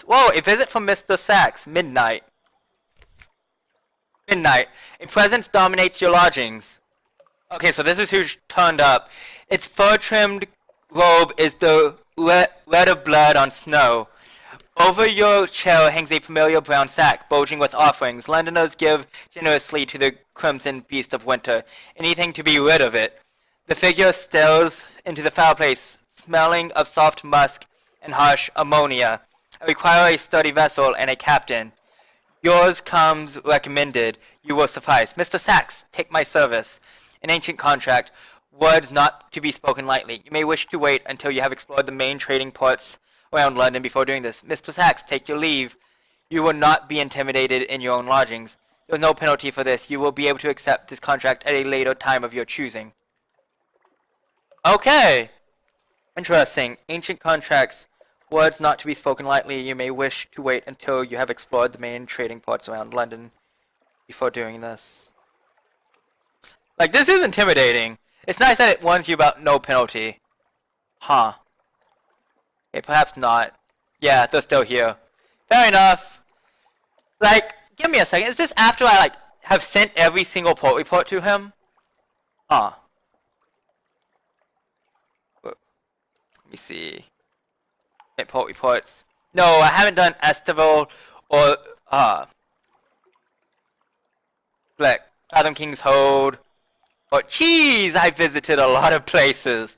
Whoa, a visit from Mr. Sachs. Midnight. Midnight. A presence dominates your lodgings. Okay, so this is who turned up. Its fur-trimmed robe is the red of blood on snow. Over your chair hangs a familiar brown sack, bulging with offerings. Londoners give generously to the crimson beast of winter, anything to be rid of it. The figure stares into the fireplace, smelling of soft musk and harsh ammonia. I require a sturdy vessel and a captain. Yours comes recommended. You will suffice. Mr. Sachs, take my service. An ancient contract. Words not to be spoken lightly. You may wish to wait until you have explored the main trading ports around London before doing this. Mr. Sachs, take your leave. You will not be intimidated in your own lodgings. There is no penalty for this. You will be able to accept this contract at a later time of your choosing. Okay. Interesting. Ancient contracts. Words not to be spoken lightly. You may wish to wait until you have explored the main trading ports around London before doing this. Like, this is intimidating. It's nice that it warns you about no penalty. Huh. Okay, perhaps not. Yeah, they're still here. Fair enough. Like, give me a second. Is this after I, like, have sent every single port report to him? Huh. Let me see. Port reports. No, I haven't done Estival or, like, Fathom King's Hold. Or, jeez, I visited a lot of places.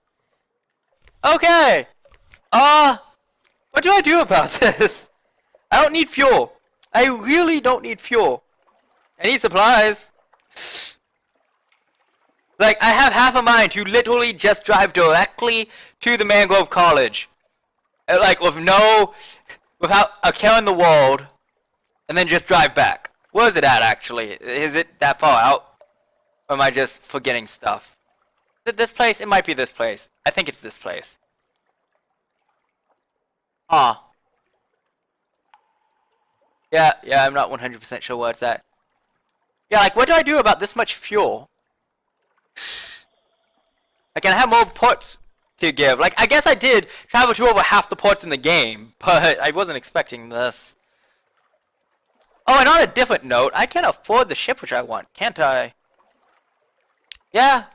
Okay. What do I do about this? I don't need fuel. I really don't need fuel. I need supplies. Like, I have half a mind to literally just drive directly to the Mangrove College. Like, without a care in the world, and then just drive back. Where is it at, actually? Is it that far out? Or am I just forgetting stuff? Is it this place? It might be this place. I think it's this place. Yeah, I'm not 100% sure where it's at. Yeah, like, what do I do about this much fuel? I can have more ports to give. Like, I guess I did travel to over half the ports in the game, but I wasn't expecting this. Oh, and on a different note, I can't afford the ship which I want, can't I? Yeah.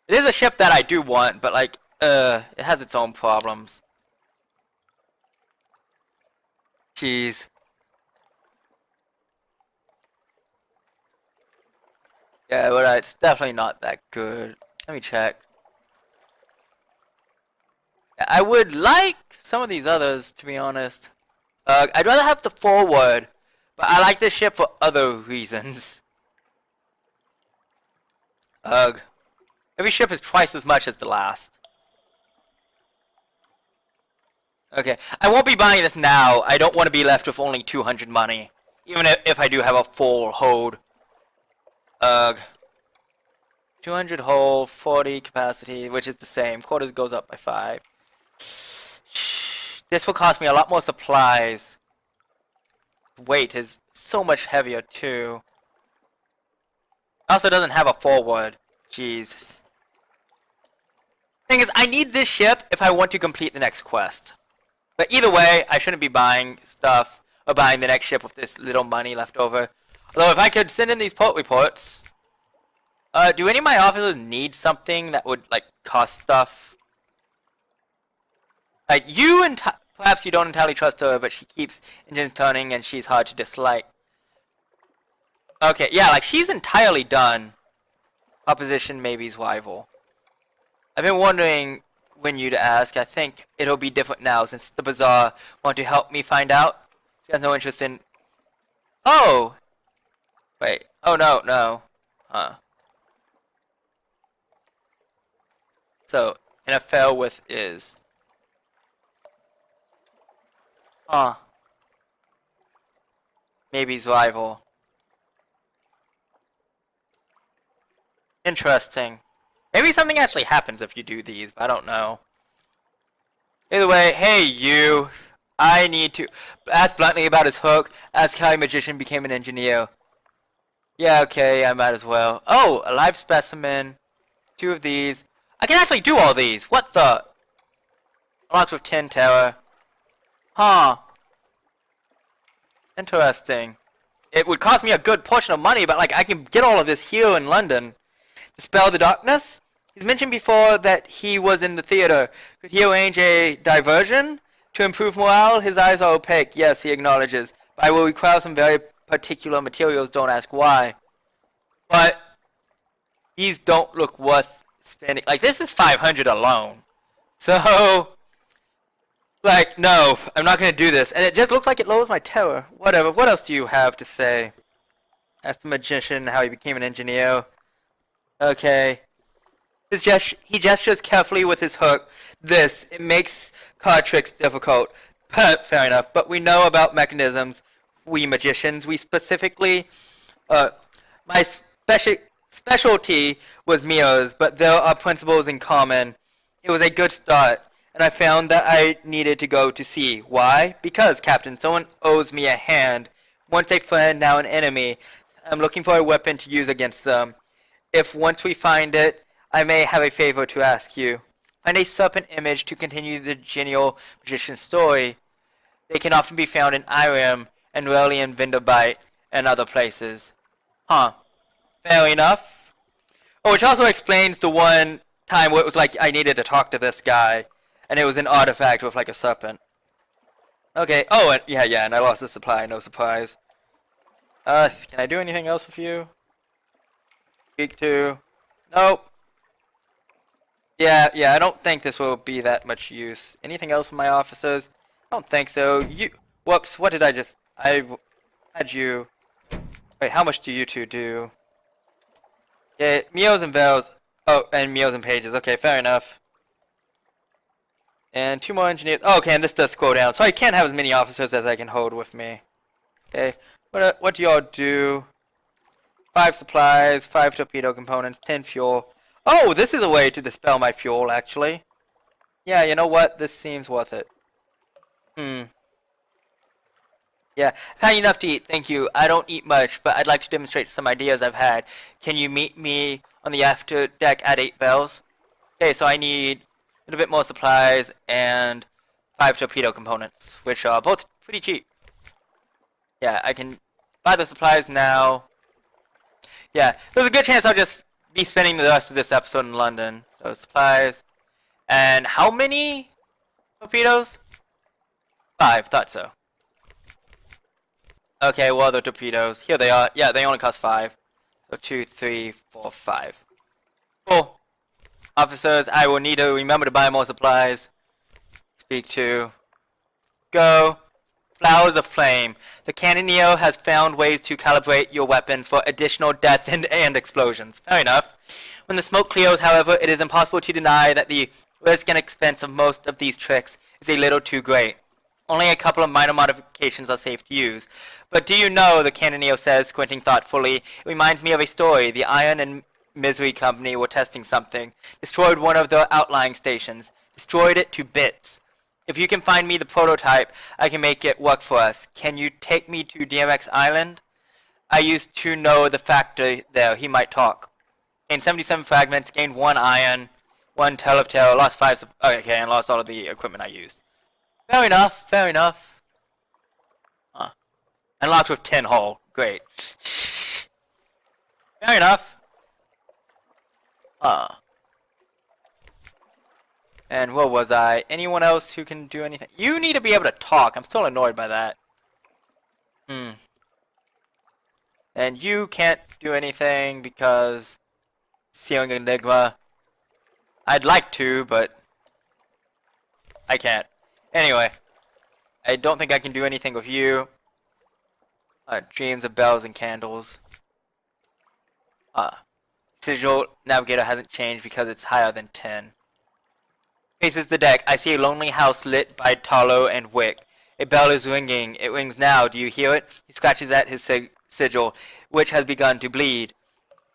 It is a ship that I do want, but, like, it has its own problems. Jeez. Yeah, but it's definitely not that good. Let me check. I would like some of these others, to be honest. I'd rather have the forward, but I like this ship for other reasons. Ugh. Every ship is twice as much as the last. Okay, I won't be buying this now. I don't want to be left with only 200 money, even if I do have a full hold. Ugh. 200 hull, 40 capacity, which is the same. Quarters goes up by 5. This will cost me a lot more supplies. Weight is so much heavier too. Also doesn't have a forward. Jeez. Thing is, I need this ship if I want to complete the next quest. But either way, I shouldn't be buying stuff or buying the next ship with this little money left over. Although if I could send in these port reports. Do any of my officers need something that would, like, cost stuff? Like, you and perhaps you don't entirely trust her, but she keeps engines turning and she's hard to dislike. Okay, yeah, like, she's entirely done. Opposition maybe's rival. I've been wondering when you'd ask. I think it'll be different now since the Bazaar want to help me find out. She has no interest in... Oh! Wait. Oh, no. Huh. So, an affair with is... Huh. Maybe's rival. Interesting. Maybe something actually happens if you do these, but I don't know. Either way, hey you. I need to ask bluntly about his hook. Ask how a magician became an engineer. Yeah, okay, I might as well. Oh, a live specimen. 2 of these. I can actually do all these. What the? Unlocked with 10 terror. Huh. Interesting. It would cost me a good portion of money, but like I can get all of this here in London. Dispel the darkness? He's mentioned before that he was in the theater. Could he arrange a diversion? To improve morale, his eyes are opaque. Yes, he acknowledges. But I will require some very particular materials, don't ask why. But these don't look worth spending. Like, this is 500 alone. So, like, no, I'm not going to do this. And it just looks like it lowers my terror. Whatever. What else do you have to say? Ask the magician how he became an engineer. Okay. He gestures carefully with his hook. It makes card tricks difficult. But, fair enough. But we know about mechanisms. We magicians. We specifically... my specialty was mirrors, but there are principles in common. It was a good start, and I found that I needed to go to sea. Why? Because, Captain, someone owes me a hand. Once a friend, now an enemy. I'm looking for a weapon to use against them. If once we find it, I may have a favor to ask you. Find a serpent image to continue the genial magician story. They can often be found in Irem and rarely in Vinderbite and other places. Huh. Fair enough. Oh, which also explains the one time where it was like I needed to talk to this guy, and it was an artifact with like a serpent. Okay. Oh, and, yeah, and I lost the supply. No surprise. Can I do anything else with you? Speak to? Nope. Yeah, I don't think this will be that much use. Anything else from my officers? I don't think so. Whoops, what did I had you... Wait, how much do you two do? Yeah, Meals and Bells. Oh, and Meals and Pages. Okay, fair enough. And 2 more engineers. Oh, okay, and this does scroll down. So I can't have as many officers as I can hold with me. Okay, what do y'all do? 5 supplies, 5 torpedo components, 10 fuel. Oh, this is a way to dispel my fuel, actually. Yeah, you know what? This seems worth it. Yeah, I've had enough to eat, thank you. I don't eat much, but I'd like to demonstrate some ideas I've had. Can you meet me on the after deck at 8 bells? Okay, so I need a little bit more supplies and 5 torpedo components, which are both pretty cheap. Yeah, I can buy the supplies now. Yeah, there's a good chance I'll just be spending the rest of this episode in London. So supplies. And how many torpedoes? 5, thought so. Okay, well, the torpedoes. Here they are. Yeah, they only cost 5. So 2, 3, 4, 5. Cool. Officers, I will need to remember to buy more supplies. Speak to. Go. Flowers of Flame. The Cannoneer has found ways to calibrate your weapons for additional death and explosions. Fair enough. When the smoke clears, however, it is impossible to deny that the risk and expense of most of these tricks is a little too great. Only a couple of minor modifications are safe to use. But do you know, the Cannoneer says, squinting thoughtfully, it reminds me of a story. The Iron and Misery Company were testing something, destroyed one of their outlying stations, destroyed it to bits. If you can find me the prototype, I can make it work for us. Can you take me to DMX Island? I used to know the factor there. He might talk. Gained 77 fragments, gained 1 iron, 1 tell of terror, lost 5... Okay, and lost all of the equipment I used. Fair enough, fair enough. Huh. Unlocked with 10 hull. Great. Fair enough. And what was I? Anyone else who can do anything? You need to be able to talk. I'm still annoyed by that. And you can't do anything because... Sealing Enigma. I'd like to, but... I can't. Anyway. I don't think I can do anything with you. Dreams of bells and candles. Sigil Navigator hasn't changed because it's higher than 10. Faces the deck. I see a lonely house lit by tallow and wick. A bell is ringing. It rings now. Do you hear it? He scratches at his sigil, which has begun to bleed.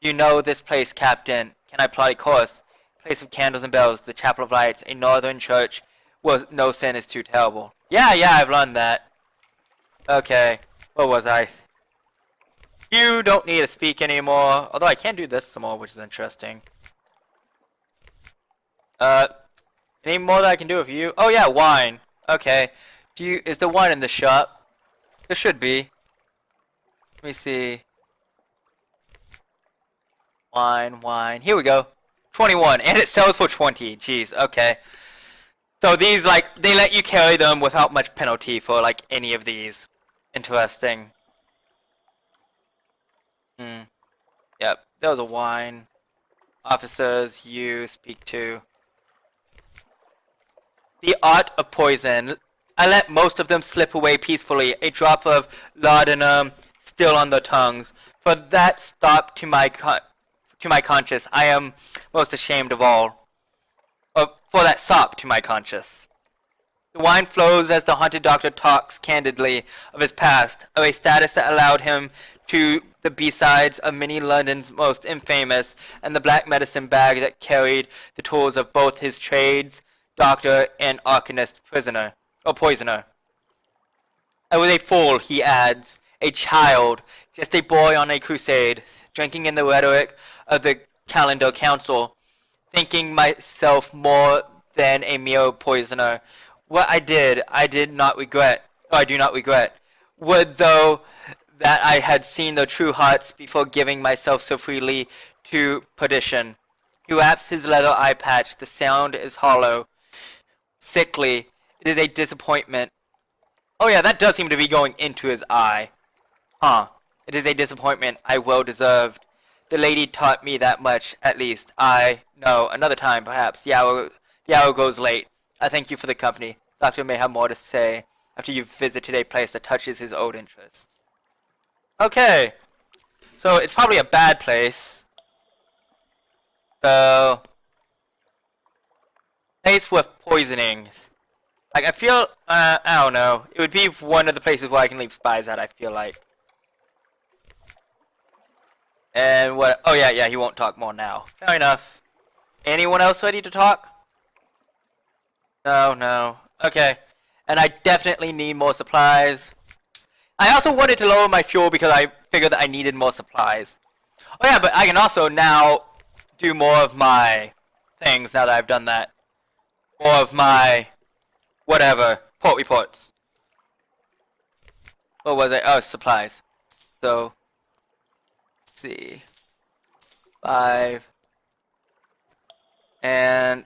You know this place, Captain. Can I plot a course? Place of candles and bells, the Chapel of Lights, a northern church where no sin is too terrible. Yeah, I've learned that. Okay, what was I? You don't need to speak anymore. Although I can do this some more, which is interesting. Any more that I can do with you? Oh yeah, wine. Okay. Is there wine in the shop? There should be. me see. Wine. Here we go. 21, and it sells for 20. Jeez, okay. So these, like, they let you carry them without much penalty for, like, any of these. Interesting. Yep, there was a wine. Officers, you speak to. The art of poison. I let most of them slip away peacefully, a drop of laudanum still on their tongues. For that stop to my conscience, I am most ashamed of all. For that sop to my conscience. The wine flows as the haunted doctor talks candidly of his past, of a status that allowed him to the B-sides of many London's most infamous, and the black medicine bag that carried the tools of both his trades, doctor and arsonist poisoner. I was a fool, he adds, a child, just a boy on a crusade, drinking in the rhetoric of the Calendar Council, thinking myself more than a mere poisoner. What I did not regret, or I do not regret. Would, though, that I had seen the true hearts before giving myself so freely to perdition. He wraps his leather eye patch. The sound is hollow, sickly. It is a disappointment. Oh yeah, that does seem to be going into his eye. Huh. It is a disappointment I well deserved. The lady taught me that much, at least. No, another time, perhaps. The hour grows late. I thank you for the company. Doctor may have more to say after you've visited a place that touches his old interests. Okay. So, it's probably a bad place. So, place with poisoning. Like, I feel, I don't know. It would be one of the places where I can leave spies at, I feel like. And what, oh yeah, he won't talk more now. Fair enough. Anyone else ready to talk? No. Okay. And I definitely need more supplies. I also wanted to lower my fuel because I figured that I needed more supplies. Oh yeah, but I can also now do more of my things now that I've done that. More of my, whatever, port reports. What was it? Oh, supplies. So, let's see. 5. And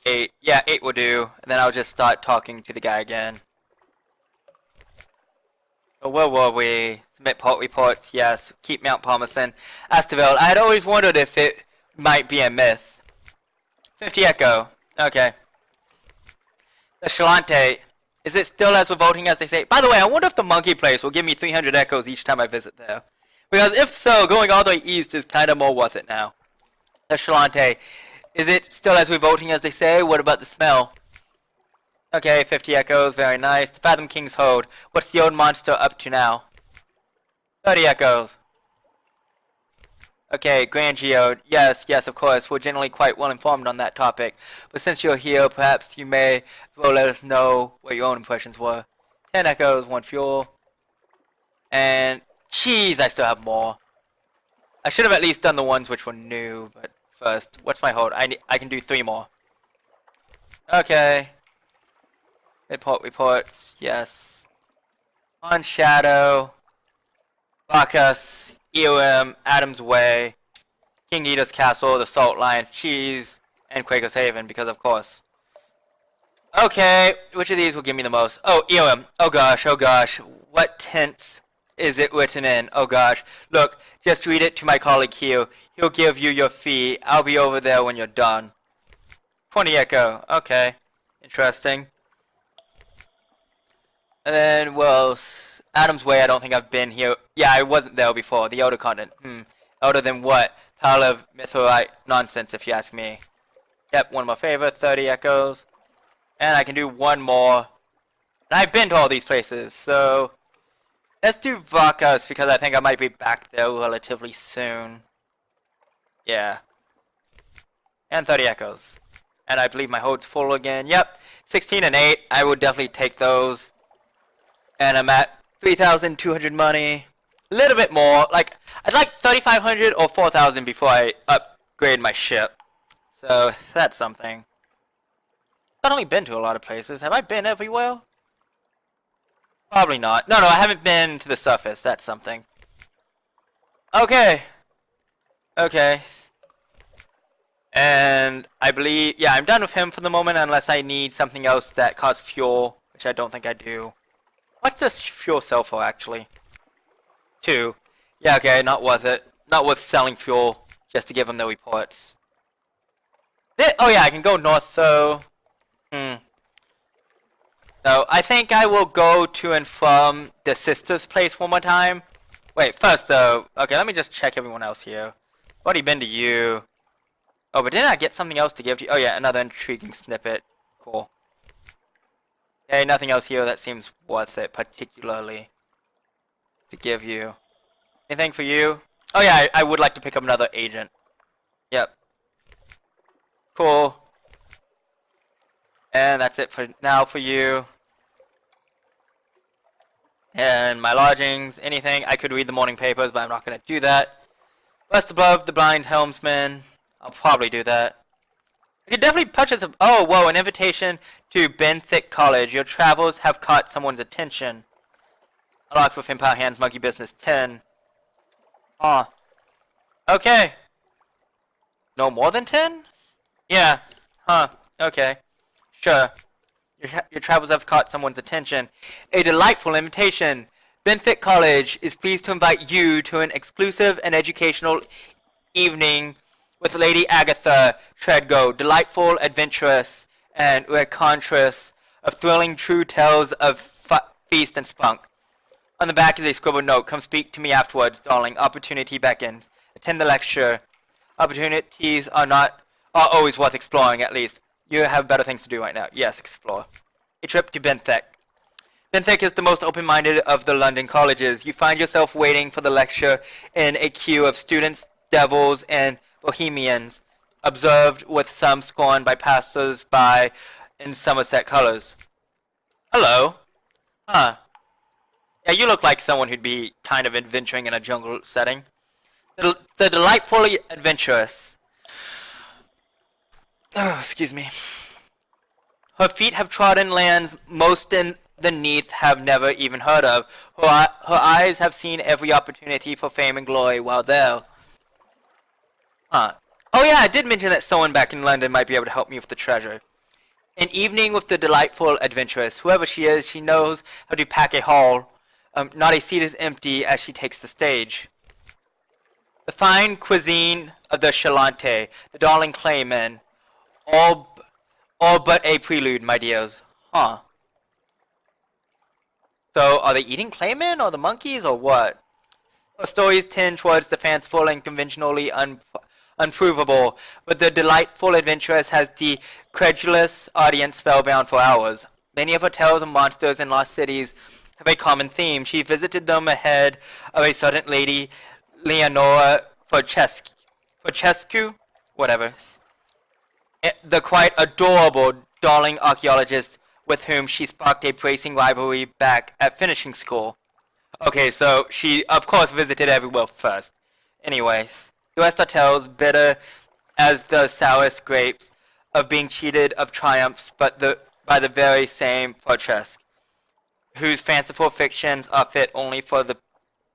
8. Yeah, 8 will do. And then I'll just start talking to the guy again. So where were we? Submit port reports, yes. Keep Mount Palmerston. Astaville, I had always wondered if it might be a myth. 50 Echo. Okay. The Chalante. Is it still as revolting as they say? By the way, I wonder if the monkey place will give me 300 echoes each time I visit there. Because if so, going all the way east is kind of more worth it now. The Chalante. Is it still as revolting as they say? What about the smell? Okay, 50 echoes, very nice. The Fathom King's Hold. What's the old monster up to now? 30 echoes. Okay, Grand Geode. Yes, of course. We're generally quite well informed on that topic. But since you're here, perhaps you may as well let us know what your own impressions were. 10 echoes, 1 fuel. And, jeez, I still have more. I should have at least done the ones which were new, but first, what's my hold? I can do 3 more. Okay. Reports, yes. On Shadow. Bacchus. Elam, Adam's Way, King Eater's Castle, the Salt Lion's Cheese, and Quaker's Haven, because of course. Okay, which of these will give me the most? Oh, Elam. Oh gosh. What tense is it written in? Oh gosh. Look, just read it to my colleague here. He'll give you your fee. I'll be over there when you're done. 20 Echo. Okay. Interesting. And then, well, Adam's Way, I don't think I've been here. Yeah, I wasn't there before. The Elder Continent. Elder than what? Pile of mythorite nonsense, if you ask me. Yep, one of my favorite. 30 echoes. And I can do one more. And I've been to all these places, so let's do Vacas, because I think I might be back there relatively soon. Yeah. And 30 echoes. And I believe my hold's full again. Yep, 16 and 8. I would definitely take those. And I'm at 3,200 money. A little bit more. Like, I'd like 3,500 or 4,000 before I upgrade my ship. So, that's something. I've only been to a lot of places. Have I been everywhere? Probably not. No, I haven't been to the surface. That's something. Okay. Okay. And I believe, yeah, I'm done with him for the moment unless I need something else that costs fuel, which I don't think I do. What's this fuel sell for, actually? 2. Yeah, okay, not worth it. Not worth selling fuel just to give him the reports. Oh yeah, I can go north, though. So, I think I will go to and from the sister's place one more time. Wait, first, though, okay, let me just check everyone else here. I've already been to you. Oh, but didn't I get something else to give to you? Oh yeah, another intriguing snippet. Cool. Okay, nothing else here that seems worth it, particularly, to give you. Anything for you? Oh yeah, I would like to pick up another agent. Yep. Cool. And that's it for now for you. And my lodgings, anything. I could read the morning papers, but I'm not going to do that. West above, the blind helmsman. I'll probably do that. I could definitely purchase a... Oh, whoa, an invitation to Benthic College. Your travels have caught someone's attention. Unlocked with Empire Hands Monkey Business 10. Huh. Okay. No more than 10? Yeah. Huh. Okay. Sure. Your travels have caught someone's attention. A delightful invitation. Benthic College is pleased to invite you to an exclusive and educational evening with Lady Agatha Treadgo, delightful, adventurous, and racontress of thrilling true tales of feast and spunk. On the back is a scribbled note. Come speak to me afterwards, darling. Opportunity beckons. Attend the lecture. Opportunities are always worth exploring, at least. You have better things to do right now. Yes, explore. A trip to Benthic. Benthic is the most open-minded of the London colleges. You find yourself waiting for the lecture in a queue of students, devils, and bohemians, observed with some scorn by passers-by in Somerset colors. Hello. Huh. Yeah, you look like someone who'd be kind of adventuring in a jungle setting. The delightfully adventurous. Oh, excuse me. Her feet have trodden lands most in the Neath have never even heard of. Her eyes have seen every opportunity for fame and glory while there. Huh. Oh yeah, I did mention that someone back in London might be able to help me with the treasure. An evening with the delightful adventuress. Whoever she is, she knows how to pack a hall. Not a seat is empty as she takes the stage. The fine cuisine of the Chalante, the darling claymen, all but a prelude, my dears. Huh. So, are they eating claymen, or the monkeys, or what? Her stories tend towards the fanciful and conventionally unprovable, but the delightful adventuress has the credulous audience spellbound for hours. Many of her tales of monsters and lost cities have a common theme. She visited them ahead of a certain lady, Leonora Forchescu, whatever. The quite adorable, darling archaeologist with whom she sparked a bracing rivalry back at finishing school. Okay, so she, of course, visited everywhere first. Anyway, the rest are tales bitter as the sourest grapes of being cheated of triumphs by the very same Forchesque, whose fanciful fictions are fit only for the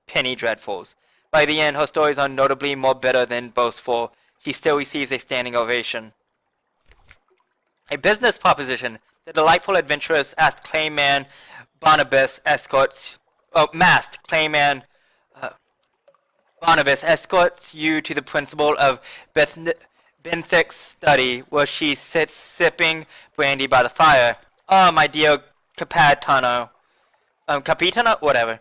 penny dreadfuls. By the end, her stories are notably more bitter than boastful. She still receives a standing ovation. A business proposition. The delightful adventuress asked Clayman Barnabas masked Clayman Barnabas escorts you to the principal of Benthic's study, where she sits sipping brandy by the fire. Oh, my dear Capitano. Capitano? Whatever.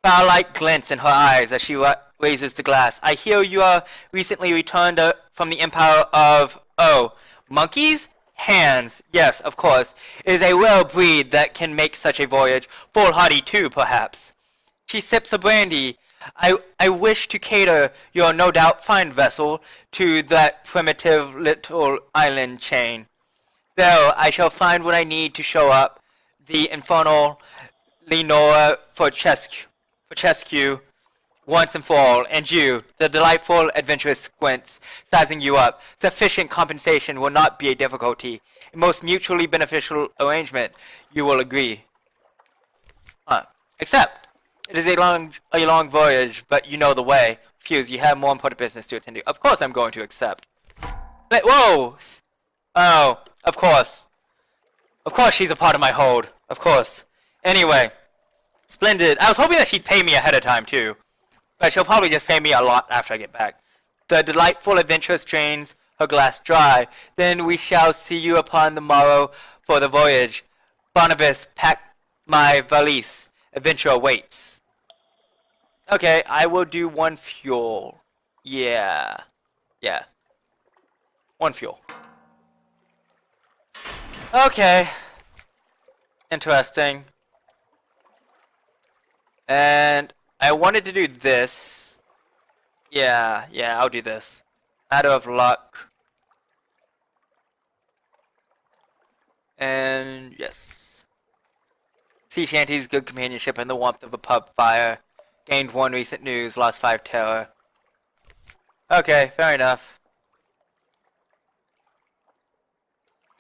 Fire-like glints in her eyes as she raises the glass. I hear you are recently returned from the empire of... Oh, monkeys? Hands. Yes, of course. It is a rare breed that can make such a voyage. Foolhardy too, perhaps. She sips a brandy. I wish to cater your no doubt fine vessel to that primitive little island chain. There I shall find what I need to show up the infernal Leonora Forchescu once and for all, and you, the delightful adventurous squints, sizing you up. Sufficient compensation will not be a difficulty. A most mutually beneficial arrangement, you will agree. Except, it is a long voyage, but you know the way. refuse. You have more important business to attend to. Of course I'm going to accept. But, whoa! Oh, of course. Of course she's a part of my hold. Of course. Anyway. Splendid. I was hoping that she'd pay me ahead of time, too. But she'll probably just pay me a lot after I get back. The delightful adventure strains her glass dry. Then we shall see you upon the morrow for the voyage. Barnabas, pack my valise. Adventure awaits. Okay, I will do 1 fuel. Yeah. Yeah. 1 fuel. Okay. Interesting. And I wanted to do this. Yeah, I'll do this. Matter of luck. And yes. Sea shanties, good companionship, and the warmth of a pub fire. Gained 1 recent news, lost 5 terror. Okay, fair enough.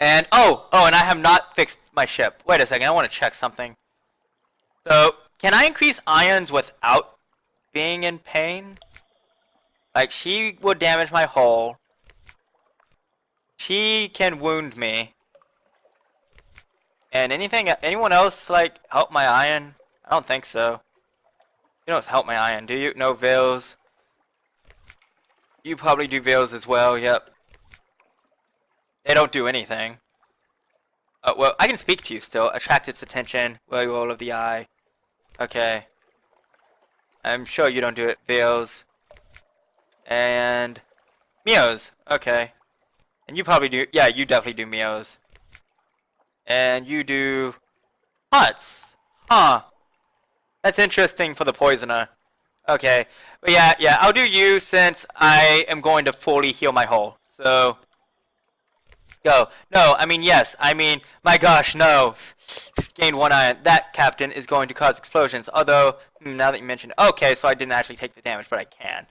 And, and I have not fixed my ship. Wait a second, I want to check something. So, can I increase irons without being in pain? Like, she will damage my hull. She can wound me. And anyone else, like, help my iron? I don't think so. You don't help my iron, do you? No, veils. You probably do veils as well, yep. They don't do anything. Well, I can speak to you still. Attract its attention. Roll of the eye. Okay. I'm sure you don't do it. Veils. And Meows. Okay. And you probably do. Yeah, you definitely do Meows. And you do Huts. Huh. That's interesting for the poisoner. Okay. But yeah, I'll do you since I am going to fully heal my hull. So go. No, I mean yes. I mean, my gosh, no. Gain 1 iron. That captain is going to cause explosions. Although, now that you mention it. Okay, so I didn't actually take the damage, but I can.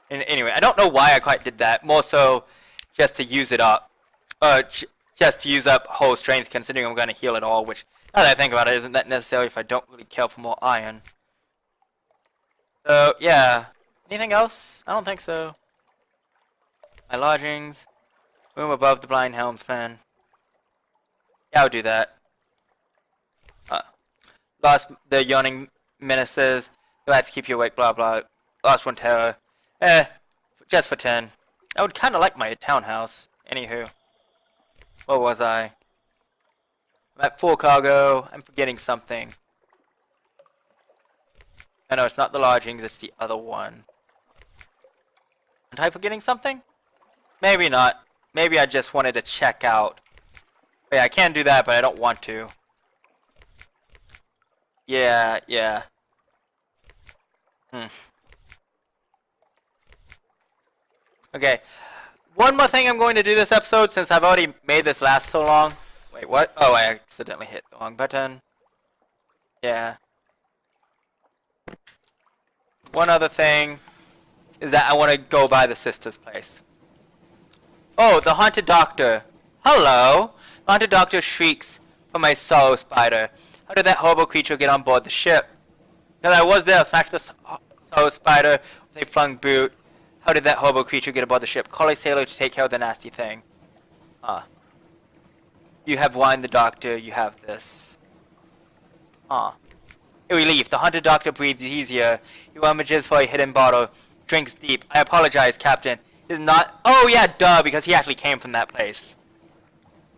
And anyway, I don't know why I quite did that. More so just to use it up. Just to use up whole strength, considering I'm going to heal it all, which, now that I think about it, isn't that necessary if I don't really care for more iron. So, yeah. Anything else? I don't think so. My lodgings. Room above the blind helmsman. Yeah, I'll do that. Lost the yawning menaces. Glad to keep you awake, blah blah. Lost 1 terror. Just for 10. I would kind of like my townhouse. Anywho. What was I? I'm at full cargo. I'm forgetting something. No, it's not the lodgings, it's the other one. Am I forgetting something? Maybe not. Maybe I just wanted to check out. But yeah, I can do that, but I don't want to. Yeah. Okay. One more thing I'm going to do this episode, since I've already made this last so long. Wait, what? Oh, I accidentally hit the wrong button. Yeah. One other thing is that I want to go by the sister's place. Oh, the haunted doctor. Hello. The haunted doctor shrieks for my sorrow spider. How did that horrible creature get on board the ship? Because I was there, I smashed the sorrow spider with a flung boot. How did that horrible creature get aboard the ship? Call a sailor to take care of the nasty thing. You have wine, the doctor. You have this. A relief. The haunted doctor breathes easier. He rummages for a hidden bottle. Drinks deep. I apologize, Captain. It is not... Oh, yeah, duh, because he actually came from that place.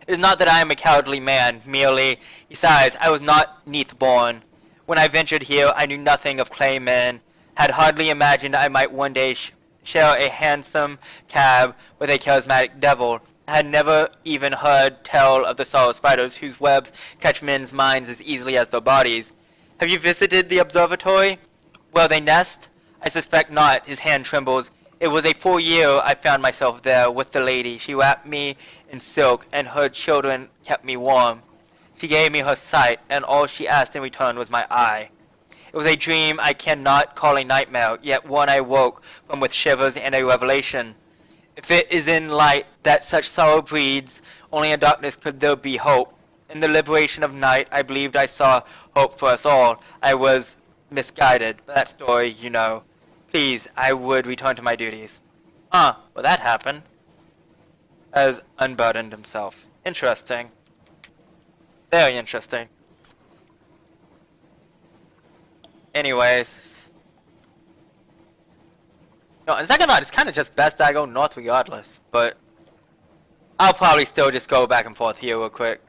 It is not that I am a cowardly man, merely. He sighs. I was not neath born. When I ventured here, I knew nothing of clay men. Had hardly imagined I might one day share a handsome cab with a charismatic devil. I had never even heard tell of the sorrow spiders whose webs catch men's minds as easily as their bodies. Have you visited the observatory? Where they nest? I suspect not. His hand trembles. It was a full year I found myself there with the lady. She wrapped me in silk, and her children kept me warm. She gave me her sight, and all she asked in return was my eye. It was a dream I cannot call a nightmare, yet one I woke from with shivers and a revelation. If it is in light that such sorrow breeds, only in darkness could there be hope. In the liberation of night, I believed I saw hope for us all. I was misguided, but that story, you know. Please, I would return to my duties. Well that happened. Has unburdened himself. Interesting. Very interesting. Anyways. No, in second thought, it's kind of just best I go north regardless. But I'll probably still just go back and forth here real quick.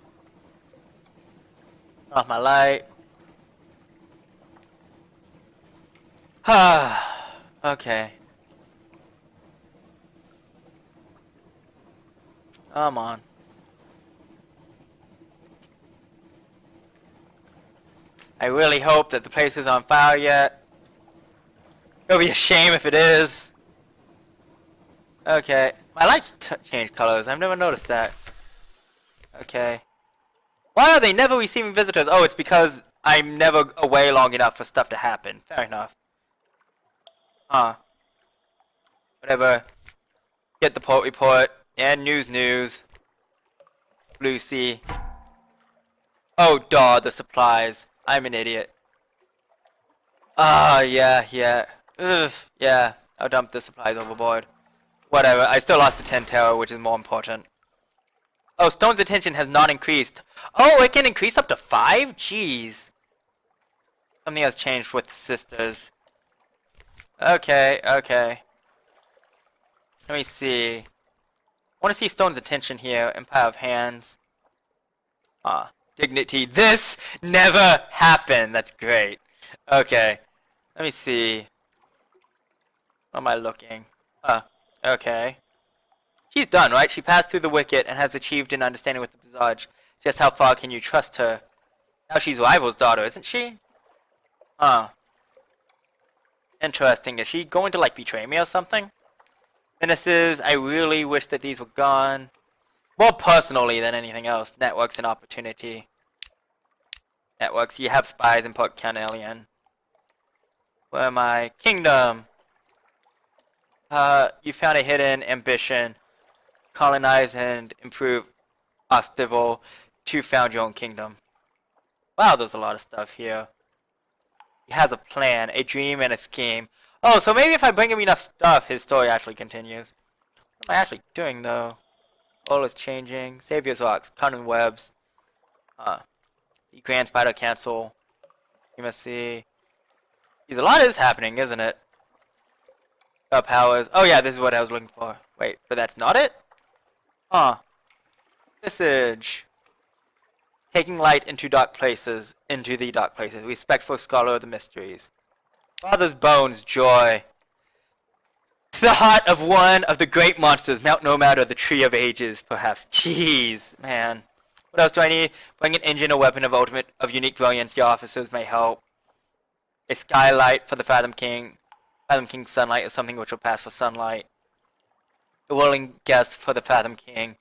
Off my light. Okay. Come on. I really hope that the place is on fire yet. It'll be a shame if it is. Okay. My lights change colors. I've never noticed that. Okay. Why are they never receiving visitors? Oh, it's because I'm never away long enough for stuff to happen. Fair enough. Whatever. Get the port report. And news. Lucy. Oh, duh, the supplies. I'm an idiot. Yeah. Ugh, yeah. I'll dump the supplies overboard. Whatever. I still lost to 10 terror, which is more important. Oh, Stone's attention has not increased. Oh, it can increase up to 5? Jeez. Something has changed with the sisters. Okay. Let me see. I want to see Stone's attention here. Empire of Hands. Dignity. This never happened. That's great. Okay. Let me see. What am I looking? Okay. She's done, right? She passed through the wicket and has achieved an understanding with the visage. Just how far can you trust her? Now she's Rival's daughter, isn't she? Interesting. Is she going to, like, betray me or something? Menaces. I really wish that these were gone. More personally than anything else. Networks and opportunity. Networks. You have spies in Port Canelian. Where am I? Kingdom. You found a hidden ambition. Colonize and improve Ostival to found your own kingdom. Wow, there's a lot of stuff here. He has a plan, a dream, and a scheme. Oh, so maybe if I bring him enough stuff, his story actually continues. What am I actually doing, though? All is changing. Savior's Rocks. Cunning Webs. The Grand Spider Cancel. You must see. Jeez, a lot is happening, isn't it? Powers. Oh yeah, this is what I was looking for. Wait, but that's not it? Message. Taking light into dark places. Into the dark places. Respectful scholar of the mysteries. Father's bones, joy. To the heart of one of the great monsters, Mount Nomad or the Tree of Ages, perhaps. Jeez, man. What else do I need? Bring an engine, a weapon of unique brilliance. Your officers may help. A skylight for the Fathom King. Fathom King's sunlight is something which will pass for sunlight. A willing guest for the Fathom King.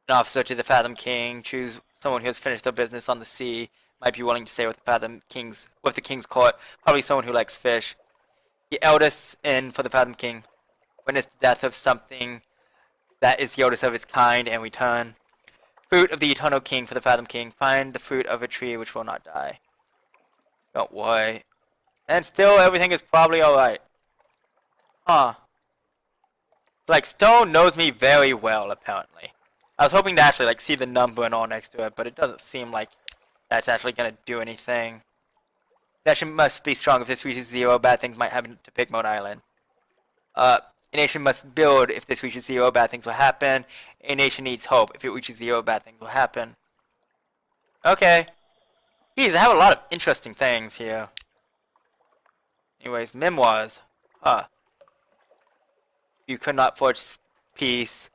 An officer to the Fathom King. Choose someone who has finished their business on the sea. Might be willing to stay with the King's court. Probably someone who likes fish. The eldest in for the Fathom King. Witness the death of something that is the oldest of its kind and return. Fruit of the Eternal King for the Fathom King. Find the fruit of a tree which will not die. Don't worry. And still everything is probably alright. Like, Stone knows me very well, apparently. I was hoping to actually, like, see the number and all next to it, but it doesn't seem like that's actually going to do anything. That must be strong. If this reaches 0, bad things might happen to Pigmont Island. A nation must build. If this reaches 0, bad things will happen. A nation needs hope. If it reaches 0, bad things will happen. Okay. Geez, I have a lot of interesting things here. Anyways, memoirs. You could not forge peace.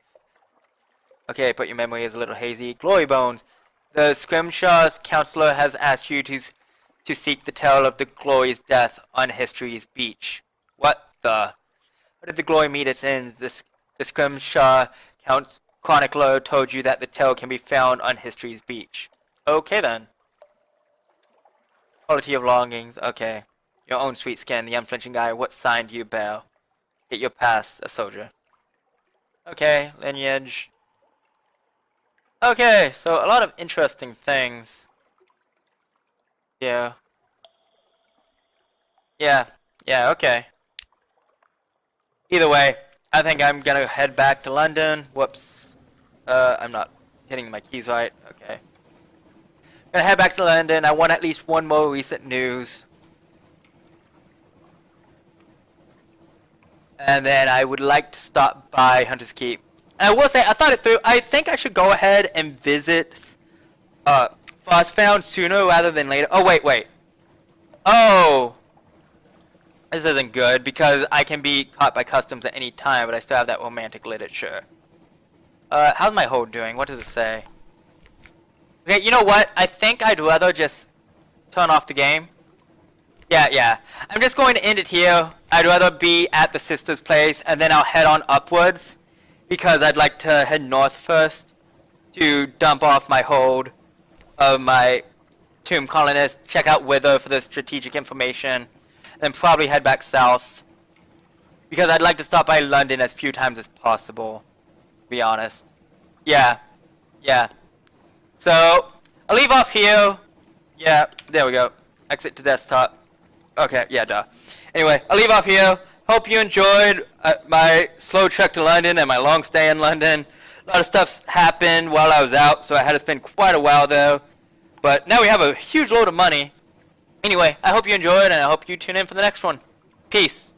Okay, but your memory is a little hazy. Glory Bones. The Scrimshaw's counselor has asked you to seek the tale of the glory's death on history's beach. What the? Where did the glory meet its end? The Scrimshaw chronicler told you that the tale can be found on history's beach. Okay then. Quality of longings. Okay. Your own sweet skin, the unflinching eye. What sign do you bear? Get your past, a soldier. Okay, lineage. Okay, so a lot of interesting things. Yeah, okay. either way, I think I'm gonna head back to London. Whoops. I'm not hitting my keys right. Okay. Gonna head back to London. I want at least one more recent news. And then I would like to stop by Hunter's Keep. And I will say, I thought it through. I think I should go ahead and visit Frostbound sooner rather than later. Oh, wait. Oh! This isn't good because I can be caught by customs at any time, but I still have that romantic literature. How's my hold doing? What does it say? Okay, you know what? I think I'd rather just turn off the game. Yeah. I'm just going to end it here. I'd rather be at the sister's place, and then I'll head on upwards, because I'd like to head north first to dump off my hold of my tomb colonists, check out Wither for the strategic information, then probably head back south, because I'd like to stop by London as few times as possible, to be honest. Yeah. So, I'll leave off here. Yeah, there we go. Exit to desktop. Okay, yeah, duh. Anyway, I'll leave off here. Hope you enjoyed my slow trek to London and my long stay in London. A lot of stuff's happened while I was out, so I had to spend quite a while there. But now we have a huge load of money. Anyway, I hope you enjoyed, and I hope you tune in for the next one. Peace.